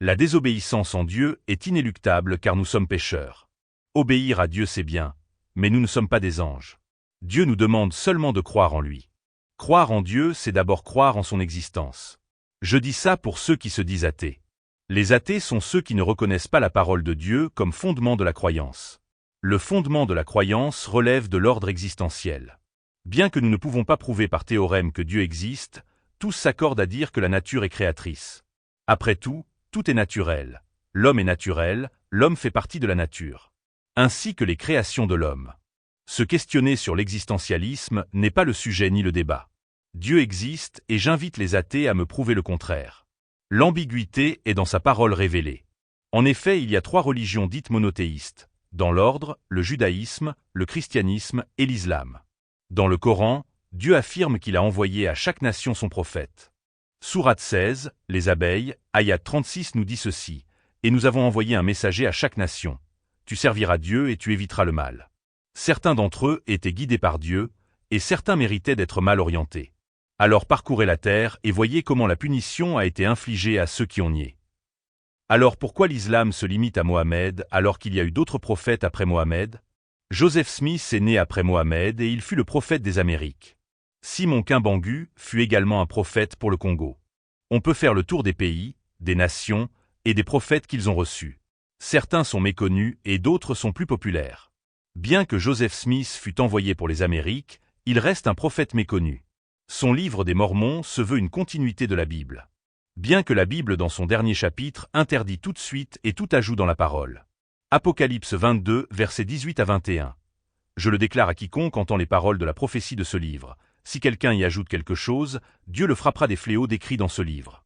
La désobéissance en Dieu est inéluctable car nous sommes pécheurs. Obéir à Dieu c'est bien, mais nous ne sommes pas des anges. Dieu nous demande seulement de croire en lui. Croire en Dieu, c'est d'abord croire en son existence. Je dis ça pour ceux qui se disent athées. Les athées sont ceux qui ne reconnaissent pas la parole de Dieu comme fondement de la croyance. Le fondement de la croyance relève de l'ordre existentiel. Bien que nous ne pouvons pas prouver par théorème que Dieu existe, tous s'accordent à dire que la nature est créatrice. Après tout, tout est naturel. L'homme est naturel, l'homme fait partie de la nature. Ainsi que les créations de l'homme. Se questionner sur l'existentialisme n'est pas le sujet ni le débat. Dieu existe et j'invite les athées à me prouver le contraire. L'ambiguïté est dans sa parole révélée. En effet, il y a 3 religions dites monothéistes. Dans l'ordre, le judaïsme, le christianisme et l'islam. Dans le Coran, Dieu affirme qu'il a envoyé à chaque nation son prophète. Sourate 16, les abeilles, ayat 36 nous dit ceci, « Et nous avons envoyé un messager à chaque nation. Tu serviras Dieu et tu éviteras le mal. » Certains d'entre eux étaient guidés par Dieu, et certains méritaient d'être mal orientés. Alors parcourez la terre et voyez comment la punition a été infligée à ceux qui ont nié. Alors pourquoi l'islam se limite à Mohammed alors qu'il y a eu d'autres prophètes après Mohammed? Joseph Smith est né après Mohammed et il fut le prophète des Amériques. Simon Kimbangu fut également un prophète pour le Congo. On peut faire le tour des pays, des nations et des prophètes qu'ils ont reçus. Certains sont méconnus et d'autres sont plus populaires. Bien que Joseph Smith fût envoyé pour les Amériques, il reste un prophète méconnu. Son livre des Mormons se veut une continuité de la Bible. Bien que la Bible dans son dernier chapitre interdit toute suite et tout ajout dans la parole. Apocalypse 22, versets 18 à 21. Je le déclare à quiconque entend les paroles de la prophétie de ce livre. Si quelqu'un y ajoute quelque chose, Dieu le frappera des fléaux décrits dans ce livre.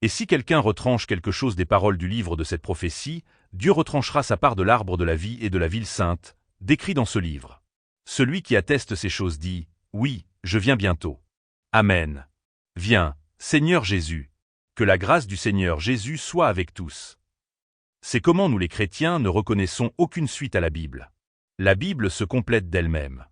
Et si quelqu'un retranche quelque chose des paroles du livre de cette prophétie, Dieu retranchera sa part de l'arbre de la vie et de la ville sainte, décrit dans ce livre. Celui qui atteste ces choses dit, « Oui, je viens bientôt. » Amen. Viens, Seigneur Jésus. Que la grâce du Seigneur Jésus soit avec tous. C'est comment nous les chrétiens ne reconnaissons aucune suite à la Bible. La Bible se complète d'elle-même.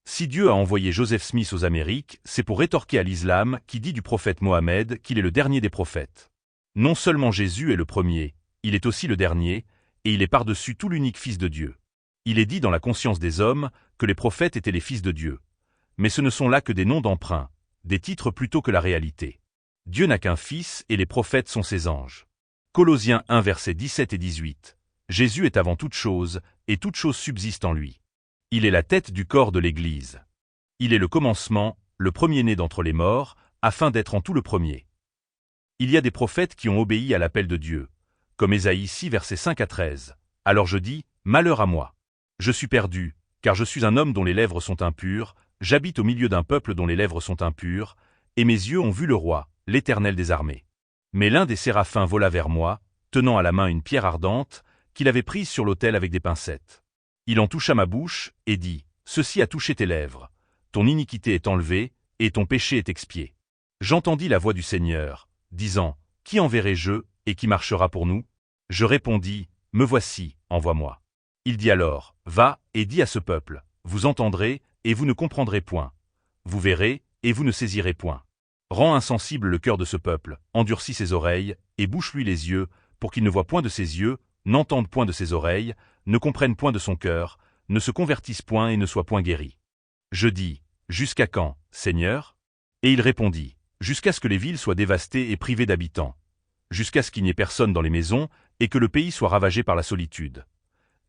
Si Dieu a envoyé Joseph Smith aux Amériques, c'est pour rétorquer à l'islam qui dit du prophète Mohammed qu'il est le dernier des prophètes. Non seulement Jésus est le premier, il est aussi le dernier, et il est par-dessus tout l'unique Fils de Dieu. Il est dit dans la conscience des hommes que les prophètes étaient les fils de Dieu. Mais ce ne sont là que des noms d'emprunt, des titres plutôt que la réalité. Dieu n'a qu'un fils et les prophètes sont ses anges. Colossiens 1 versets 17 et 18. Jésus est avant toute chose, et toute chose subsiste en lui. Il est la tête du corps de l'Église. Il est le commencement, le premier-né d'entre les morts, afin d'être en tout le premier. Il y a des prophètes qui ont obéi à l'appel de Dieu, comme Ésaïe 6 versets 5 à 13. Alors je dis, malheur à moi. Je suis perdu, car je suis un homme dont les lèvres sont impures, j'habite au milieu d'un peuple dont les lèvres sont impures, et mes yeux ont vu le roi, l'Éternel des armées. Mais l'un des séraphins vola vers moi, tenant à la main une pierre ardente, qu'il avait prise sur l'autel avec des pincettes. Il en toucha ma bouche, et dit, « Ceci a touché tes lèvres. Ton iniquité est enlevée, et ton péché est expié. » J'entendis la voix du Seigneur, disant, « Qui enverrai-je, et qui marchera pour nous ?» Je répondis, « Me voici, envoie-moi. » Il dit alors, « Va, et dis à ce peuple, vous entendrez, et vous ne comprendrez point. Vous verrez, et vous ne saisirez point. Rends insensible le cœur de ce peuple, endurcis ses oreilles, et bouche-lui les yeux, pour qu'il ne voie point de ses yeux, n'entende point de ses oreilles, ne comprenne point de son cœur, ne se convertisse point et ne soit point guéri. » Je dis, « Jusqu'à quand, Seigneur ?» Et il répondit, « Jusqu'à ce que les villes soient dévastées et privées d'habitants, jusqu'à ce qu'il n'y ait personne dans les maisons, et que le pays soit ravagé par la solitude,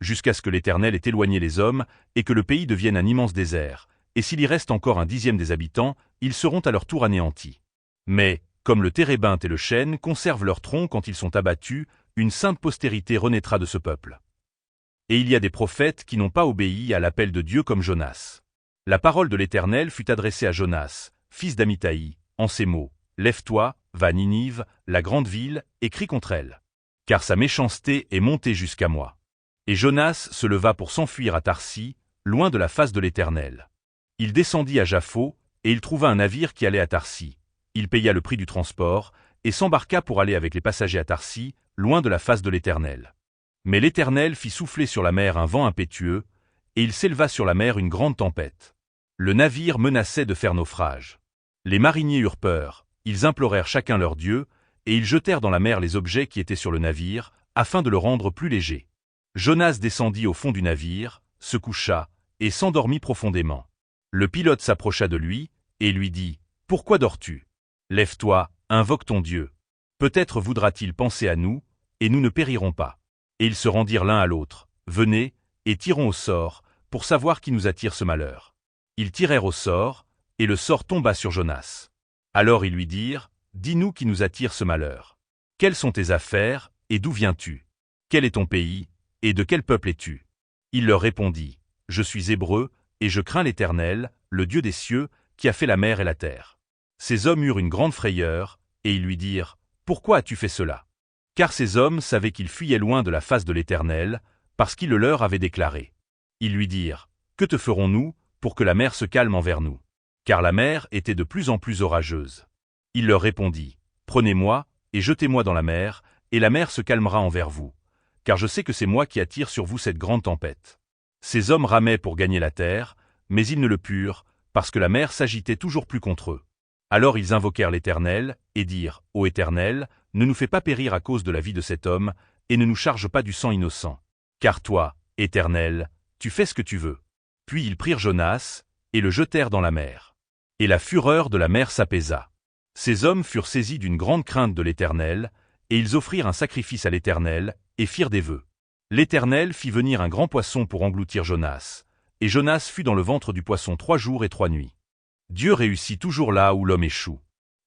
jusqu'à ce que l'Éternel ait éloigné les hommes, et que le pays devienne un immense désert, et s'il y reste encore un 10e des habitants, ils seront à leur tour anéantis. Mais, comme le térébinthe et le chêne conservent leur tronc quand ils sont abattus, une sainte postérité renaîtra de ce peuple. Et il y a des prophètes qui n'ont pas obéi à l'appel de Dieu comme Jonas. La parole de l'Éternel fut adressée à Jonas, fils d'Amithaï, en ces mots, « Lève-toi, va à Ninive, la grande ville, et crie contre elle. Car sa méchanceté est montée jusqu'à moi. » Et Jonas se leva pour s'enfuir à Tarsis, loin de la face de l'Éternel. Il descendit à Jaffo, et il trouva un navire qui allait à Tarsis. Il paya le prix du transport, et s'embarqua pour aller avec les passagers à Tarsis, loin de la face de l'Éternel. Mais l'Éternel fit souffler sur la mer un vent impétueux, et il s'éleva sur la mer une grande tempête. Le navire menaçait de faire naufrage. Les mariniers eurent peur, ils implorèrent chacun leur Dieu, et ils jetèrent dans la mer les objets qui étaient sur le navire, afin de le rendre plus léger. Jonas descendit au fond du navire, se coucha, et s'endormit profondément. Le pilote s'approcha de lui, et lui dit, « Pourquoi dors-tu? Lève-toi, invoque ton Dieu. Peut-être voudra-t-il penser à nous, et nous ne périrons pas. » Et ils se rendirent l'un à l'autre, « Venez, et tirons au sort, pour savoir qui nous attire ce malheur. » Ils tirèrent au sort, et le sort tomba sur Jonas. Alors ils lui dirent, « Dis-nous qui nous attire ce malheur. Quelles sont tes affaires, et d'où viens-tu? Quel est ton pays, et de quel peuple es-tu? » Il leur répondit, « Je suis hébreu, et je crains l'Éternel, le Dieu des cieux, qui a fait la mer et la terre. » Ces hommes eurent une grande frayeur, et ils lui dirent, « Pourquoi as-tu fait cela? » Car ces hommes savaient qu'ils fuyaient loin de la face de l'Éternel, parce qu'il le leur avait déclaré. Ils lui dirent, « Que te ferons-nous, pour que la mer se calme envers nous? » Car la mer était de plus en plus orageuse. Il leur répondit, « Prenez-moi, et jetez-moi dans la mer se calmera envers vous, car je sais que c'est moi qui attire sur vous cette grande tempête. » Ces hommes ramaient pour gagner la terre, mais ils ne le purent, parce que la mer s'agitait toujours plus contre eux. Alors ils invoquèrent l'Éternel, et dirent, « Ô Éternel, ne nous fais pas périr à cause de la vie de cet homme, et ne nous charge pas du sang innocent. Car toi, Éternel, tu fais ce que tu veux. » Puis ils prirent Jonas, et le jetèrent dans la mer. Et la fureur de la mer s'apaisa. Ces hommes furent saisis d'une grande crainte de l'Éternel, et ils offrirent un sacrifice à l'Éternel, et firent des vœux. L'Éternel fit venir un grand poisson pour engloutir Jonas, et Jonas fut dans le ventre du poisson 3 jours et 3 nuits. Dieu réussit toujours là où l'homme échoue.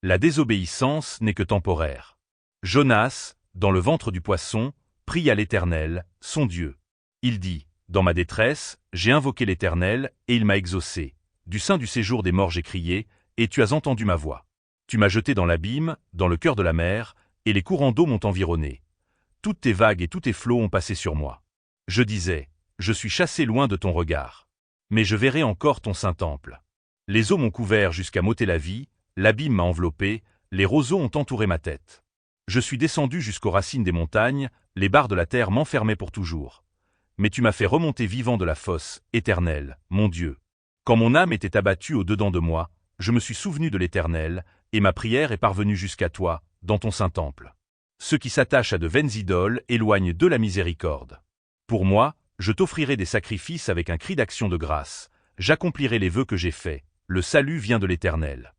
La désobéissance n'est que temporaire. Jonas, dans le ventre du poisson, prie à l'Éternel, son Dieu. Il dit, « Dans ma détresse, j'ai invoqué l'Éternel, et il m'a exaucé. Du sein du séjour des morts j'ai crié, et tu as entendu ma voix. Tu m'as jeté dans l'abîme, dans le cœur de la mer, et les courants d'eau m'ont environné. Toutes tes vagues et tous tes flots ont passé sur moi. Je disais, je suis chassé loin de ton regard. Mais je verrai encore ton saint temple. Les eaux m'ont couvert jusqu'à m'ôter la vie, l'abîme m'a enveloppé, les roseaux ont entouré ma tête. Je suis descendu jusqu'aux racines des montagnes, les barres de la terre m'enfermaient pour toujours. Mais tu m'as fait remonter vivant de la fosse, Éternel, mon Dieu. Quand mon âme était abattue au-dedans de moi, je me suis souvenu de l'Éternel, et ma prière est parvenue jusqu'à toi, dans ton saint temple. Ceux qui s'attachent à de vaines idoles éloignent de la miséricorde. Pour moi, je t'offrirai des sacrifices avec un cri d'action de grâce. J'accomplirai les vœux que j'ai faits. Le salut vient de l'Éternel.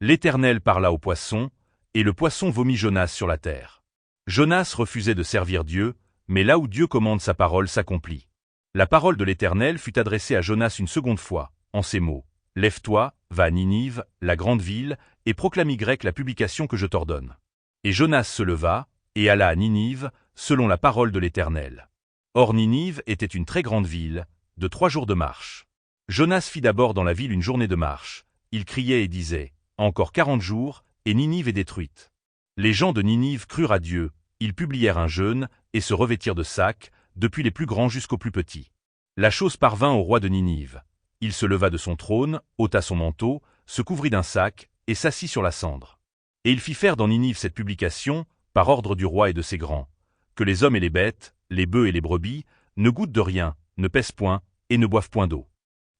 L'Éternel parla au poisson, et le poisson vomit Jonas sur la terre. Jonas refusait de servir Dieu, mais là où Dieu commande sa parole s'accomplit. La parole de l'Éternel fut adressée à Jonas une seconde fois, en ces mots. « Lève-toi, va à Ninive, la grande ville, et proclame la publication que je t'ordonne. » Et Jonas se leva, et alla à Ninive, selon la parole de l'Éternel. Or Ninive était une très grande ville, de 3 jours de marche. Jonas fit d'abord dans la ville une journée de marche. Il criait et disait, « Encore 40 jours, et Ninive est détruite. » Les gens de Ninive crurent à Dieu, ils publièrent un jeûne, et se revêtirent de sacs, depuis les plus grands jusqu'aux plus petits. La chose parvint au roi de Ninive. Il se leva de son trône, ôta son manteau, se couvrit d'un sac, et s'assit sur la cendre. Et il fit faire dans Ninive cette publication, par ordre du roi et de ses grands, que les hommes et les bêtes, les bœufs et les brebis, ne goûtent de rien, ne pèsent point, et ne boivent point d'eau.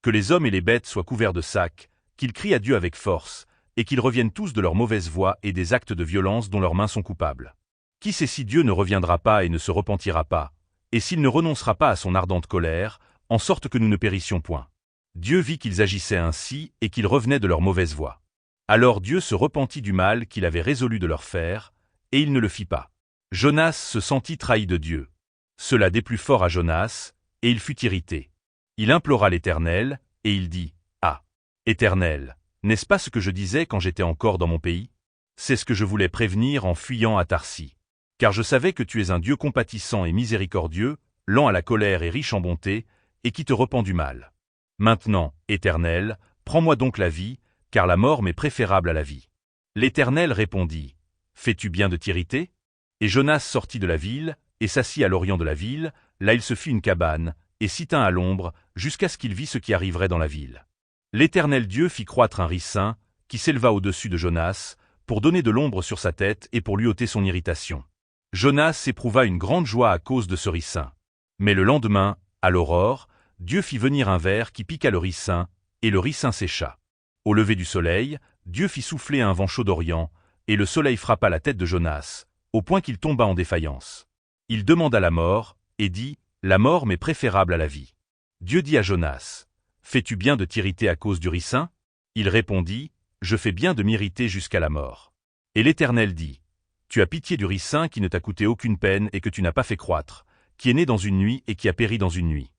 Que les hommes et les bêtes soient couverts de sacs, qu'ils crient à Dieu avec force, et qu'ils reviennent tous de leur mauvaise voie et des actes de violence dont leurs mains sont coupables. Qui sait si Dieu ne reviendra pas et ne se repentira pas, et s'il ne renoncera pas à son ardente colère, en sorte que nous ne périssions point. Dieu vit qu'ils agissaient ainsi et qu'ils revenaient de leur mauvaise voie. Alors Dieu se repentit du mal qu'il avait résolu de leur faire, et il ne le fit pas. Jonas se sentit trahi de Dieu. Cela déplut fort à Jonas, et il fut irrité. Il implora l'Éternel, et il dit, « Ah, Éternel, n'est-ce pas ce que je disais quand j'étais encore dans mon pays? C'est ce que je voulais prévenir en fuyant à Tarsis. Car je savais que tu es un Dieu compatissant et miséricordieux, lent à la colère et riche en bonté, et qui te repent du mal. Maintenant, Éternel, prends-moi donc la vie, car la mort m'est préférable à la vie. » L'Éternel répondit, « Fais-tu bien de t'irriter? » Et Jonas sortit de la ville, et s'assit à l'orient de la ville, là il se fit une cabane, et s'y tint à l'ombre, jusqu'à ce qu'il vît ce qui arriverait dans la ville. L'Éternel Dieu fit croître un ricin, qui s'éleva au-dessus de Jonas, pour donner de l'ombre sur sa tête et pour lui ôter son irritation. Jonas éprouva une grande joie à cause de ce ricin. Mais le lendemain, à l'aurore, Dieu fit venir un ver qui piqua le ricin, et le ricin sécha. Au lever du soleil, Dieu fit souffler un vent chaud d'Orient, Et le soleil frappa la tête de Jonas, au point qu'il tomba en défaillance. Il demanda la mort, et dit, « La mort m'est préférable à la vie. » Dieu dit à Jonas, « Fais-tu bien de t'irriter à cause du ricin ?» Il répondit, « Je fais bien de m'irriter jusqu'à la mort. » Et l'Éternel dit, « Tu as pitié du ricin qui ne t'a coûté aucune peine et que tu n'as pas fait croître, qui est né dans une nuit et qui a péri dans une nuit.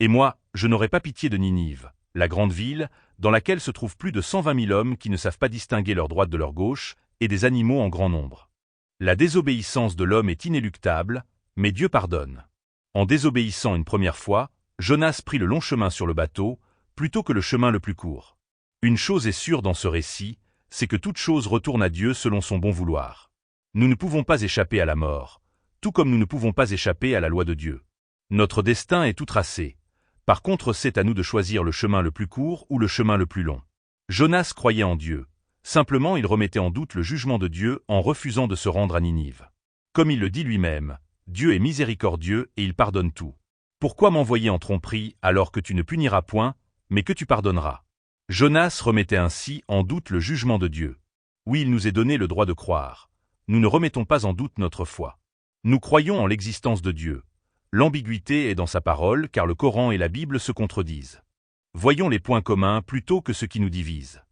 Et moi, je n'aurai pas pitié de Ninive, la grande ville, dans laquelle se trouvent plus de 120 000 hommes qui ne savent pas distinguer leur droite de leur gauche, et des animaux en grand nombre. La désobéissance de l'homme est inéluctable, mais Dieu pardonne. En désobéissant une première fois, Jonas prit le long chemin sur le bateau, plutôt que le chemin le plus court. Une chose est sûre dans ce récit, c'est que toute chose retourne à Dieu selon son bon vouloir. Nous ne pouvons pas échapper à la mort, tout comme nous ne pouvons pas échapper à la loi de Dieu. Notre destin est tout tracé. Par contre, c'est à nous de choisir le chemin le plus court ou le chemin le plus long. Jonas croyait en Dieu. Simplement, il remettait en doute le jugement de Dieu en refusant de se rendre à Ninive. Comme il le dit lui-même, Dieu est miséricordieux et il pardonne tout. Pourquoi m'envoyer en tromperie alors que tu ne puniras point, mais que tu pardonneras? Jonas remettait ainsi en doute le jugement de Dieu. Oui, il nous est donné le droit de croire. Nous ne remettons pas en doute notre foi. Nous croyons en l'existence de Dieu. L'ambiguïté est dans sa parole car le Coran et la Bible se contredisent. Voyons les points communs plutôt que ce qui nous divise.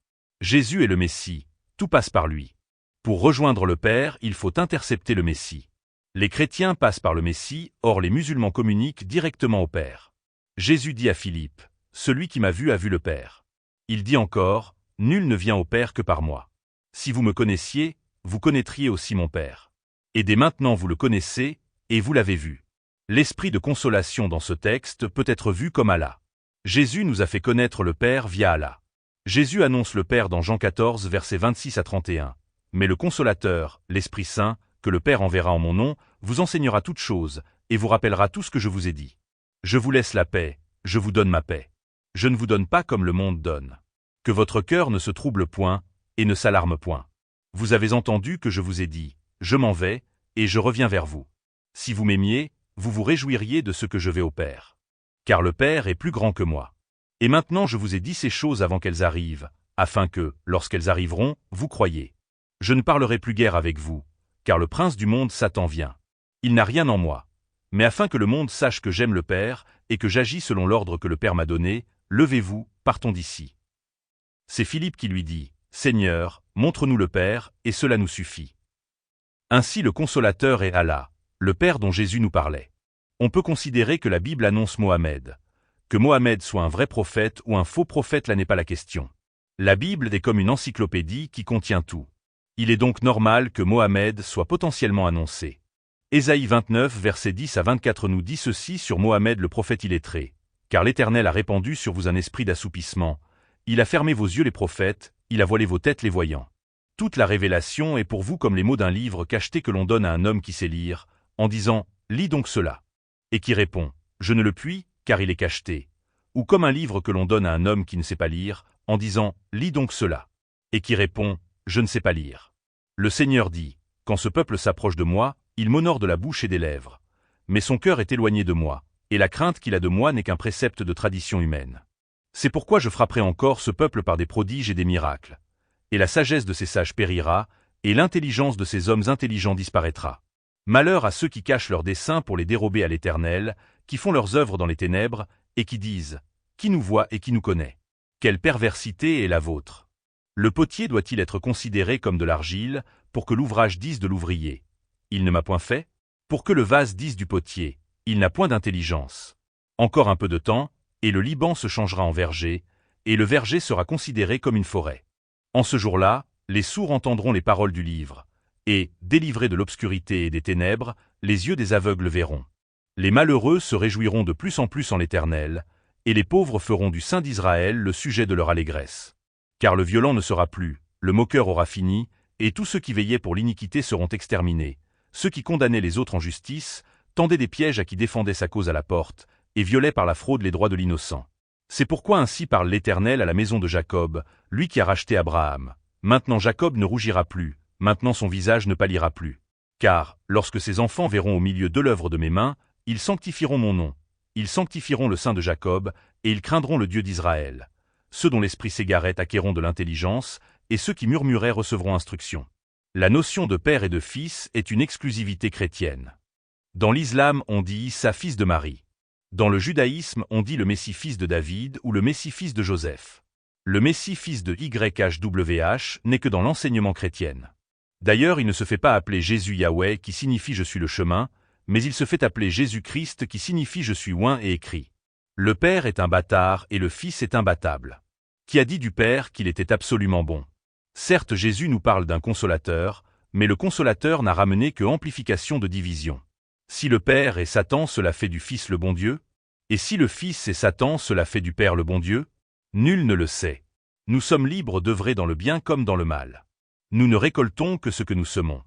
Jésus est le Messie, tout passe par lui. Pour rejoindre le Père, il faut intercepter le Messie. Les chrétiens passent par le Messie, or les musulmans communiquent directement au Père. Jésus dit à Philippe, « Celui qui m'a vu a vu le Père. » Il dit encore, « Nul ne vient au Père que par moi. Si vous me connaissiez, vous connaîtriez aussi mon Père. Et dès maintenant vous le connaissez, et vous l'avez vu. » L'esprit de consolation dans ce texte peut être vu comme Allah. Jésus nous a fait connaître le Père via Allah. Jésus annonce le Père dans Jean 14, versets 26 à 31. « Mais le Consolateur, l'Esprit Saint, que le Père enverra en mon nom, vous enseignera toutes choses, et vous rappellera tout ce que je vous ai dit. Je vous laisse la paix, je vous donne ma paix. Je ne vous donne pas comme le monde donne. Que votre cœur ne se trouble point, et ne s'alarme point. Vous avez entendu que je vous ai dit, je m'en vais, et je reviens vers vous. Si vous m'aimiez, vous vous réjouiriez de ce que je vais au Père. Car le Père est plus grand que moi. Et maintenant je vous ai dit ces choses avant qu'elles arrivent, afin que, lorsqu'elles arriveront, vous croyiez. Je ne parlerai plus guère avec vous, car le prince du monde Satan vient. Il n'a rien en moi. Mais afin que le monde sache que j'aime le Père, et que j'agis selon l'ordre que le Père m'a donné, levez-vous, partons d'ici. C'est Philippe qui lui dit, « Seigneur, montre-nous le Père, et cela nous suffit. » Ainsi le Consolateur est Allah, le Père dont Jésus nous parlait. On peut considérer que la Bible annonce Mohammed. Que Mohammed soit un vrai prophète ou un faux prophète, là n'est pas la question. La Bible est comme une encyclopédie qui contient tout. Il est donc normal que Mohammed soit potentiellement annoncé. Ésaïe 29, versets 10 à 24 nous dit ceci sur Mohammed le prophète illettré. « Car l'Éternel a répandu sur vous un esprit d'assoupissement. Il a fermé vos yeux les prophètes, il a voilé vos têtes les voyants. Toute la révélation est pour vous comme les mots d'un livre cacheté que l'on donne à un homme qui sait lire, en disant « Lis donc cela ». Et qui répond « Je ne le puis, car il est cacheté ». Ou comme un livre que l'on donne à un homme qui ne sait pas lire, en disant « Lis donc cela ». Et qui répond « Je ne sais pas lire ». Le Seigneur dit « Quand ce peuple s'approche de moi, il m'honore de la bouche et des lèvres. Mais son cœur est éloigné de moi, et la crainte qu'il a de moi n'est qu'un précepte de tradition humaine. C'est pourquoi je frapperai encore ce peuple par des prodiges et des miracles. Et la sagesse de ces sages périra, et l'intelligence de ces hommes intelligents disparaîtra. Malheur à ceux qui cachent leurs desseins pour les dérober à l'Éternel, qui font leurs œuvres dans les ténèbres, et qui disent « Qui nous voit et qui nous connaît? Quelle perversité est la vôtre? Le potier doit-il être considéré comme de l'argile, pour que l'ouvrage dise de l'ouvrier? Il ne m'a point fait? Pour que le vase dise du potier, il n'a point d'intelligence. Encore un peu de temps, et le Liban se changera en verger, et le verger sera considéré comme une forêt. En ce jour-là, les sourds entendront les paroles du livre, et, délivrés de l'obscurité et des ténèbres, les yeux des aveugles verront. Les malheureux se réjouiront de plus en l'Éternel, et les pauvres feront du Saint d'Israël le sujet de leur allégresse. Car le violent ne sera plus, le moqueur aura fini, et tous ceux qui veillaient pour l'iniquité seront exterminés. Ceux qui condamnaient les autres en justice, tendaient des pièges à qui défendait sa cause à la porte, et violaient par la fraude les droits de l'innocent. C'est pourquoi ainsi parle l'Éternel à la maison de Jacob, lui qui a racheté Abraham. Maintenant Jacob ne rougira plus, maintenant son visage ne pâlira plus. Car, lorsque ses enfants verront au milieu de l'œuvre de mes mains, ils sanctifieront mon nom. Ils sanctifieront le Saint de Jacob, et ils craindront le Dieu d'Israël. Ceux dont l'esprit s'égarait acquerront de l'intelligence, et ceux qui murmuraient recevront instruction. La notion de père et de fils est une exclusivité chrétienne. Dans l'islam, on dit Isa fils de Marie. Dans le judaïsme, on dit le Messie fils de David ou le Messie fils de Joseph. Le Messie fils de YHWH n'est que dans l'enseignement chrétien. D'ailleurs, il ne se fait pas appeler Jésus Yahweh qui signifie je suis le chemin, mais il se fait appeler Jésus-Christ qui signifie je suis oint et écrit. Le Père est imbattard et le Fils est imbattable. Qui a dit du Père qu'il était absolument bon? Certes, Jésus nous parle d'un consolateur, mais le consolateur n'a ramené que amplification de division. Si le Père est Satan, cela fait du Fils le bon Dieu? Et si le Fils est Satan, cela fait du Père le bon Dieu? Nul ne le sait. Nous sommes libres d'œuvrer dans le bien comme dans le mal. Nous ne récoltons que ce que nous semons.